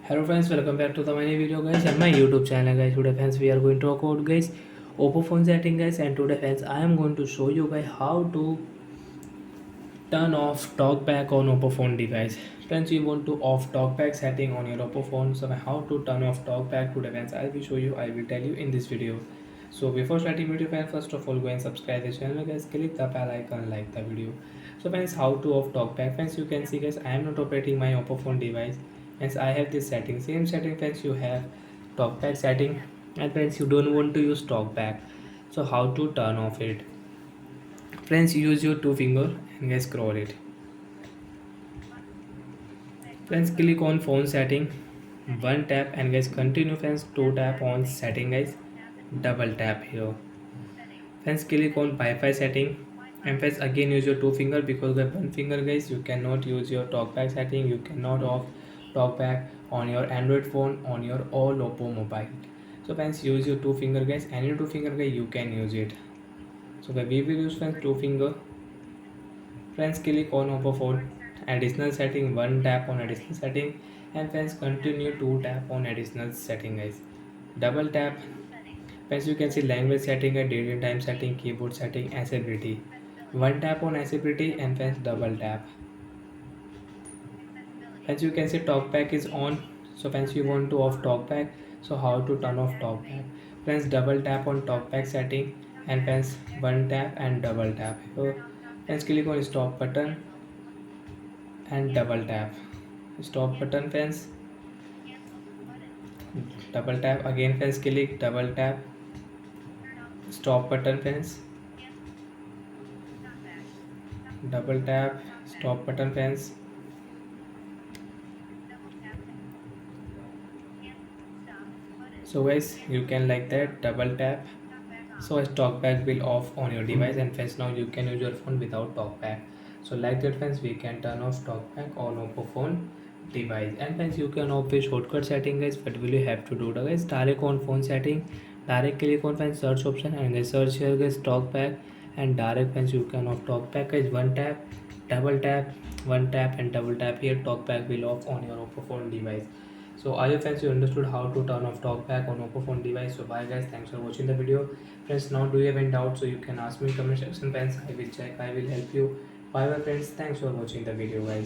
Hello friends, welcome back to the mini video guys and my YouTube channel guys. Today friends we are going to talk about guys Oppo phone setting guys, and today friends I am going to show you guys how to turn off talkback on Oppo phone device. Friends, you want to off talkback setting on your Oppo phone, so how to turn off talkback today friends I will show you, I will tell you in this video. So before starting video friends, first of all go and subscribe the channel guys, click the bell icon, like the video. So friends, how to off talkback friends, you can see guys I am not operating my Oppo phone device. Hence I have this setting, same setting friends you have talkback setting, and friends you don't want to use talkback, so how to turn off it. Friends, use your two finger and guys scroll it. Friends, click on phone setting, one tap, and guys continue friends, two tap on setting guys, double tap here. Friends, click on Wi-Fi setting, and friends again use your two finger, because with one finger guys you cannot use your talkback setting, you cannot off talkback on your Android phone, on your all Oppo mobile. So friends, use your two finger guys, any two finger guys you can use it. So we will use friends two finger. Friends, click on Oppo phone, additional setting, one tap on additional setting, and friends continue two tap on additional setting guys, double tap. Friends, you can see language setting, a date and time setting, keyboard setting, accessibility, one tap on accessibility, and friends double tap. Friends, you can see talkback is on, so friends you want to off talkback, so how to turn off talkback. Friends, double tap on talkback setting, and friends one tap and double tap. So friends, click on stop button and double tap, stop button friends, double tap again friends, click double tap, stop button friends, double tap, stop button friends. So guys you can like that double tap, so as talkback will off on your device, and friends now you can use your phone without talkback. So like that friends, we can turn off talkback on Oppo phone device. And friends, you can off with shortcut setting guys. What will you have to do guys? Direct on phone setting, direct click on friends search option, and guys search here guys talkback, and direct friends you can off talkback guys, one tap, double tap, one tap and double tap here, talkback will off on your Oppo phone device. So I hope friends you understood how to turn off talkback on Oppo phone device. So bye guys, thanks for watching the video. Friends, now do you have any doubt, so you can ask me in comment section friends, I will check, I will help you. Bye bye friends, thanks for watching the video guys.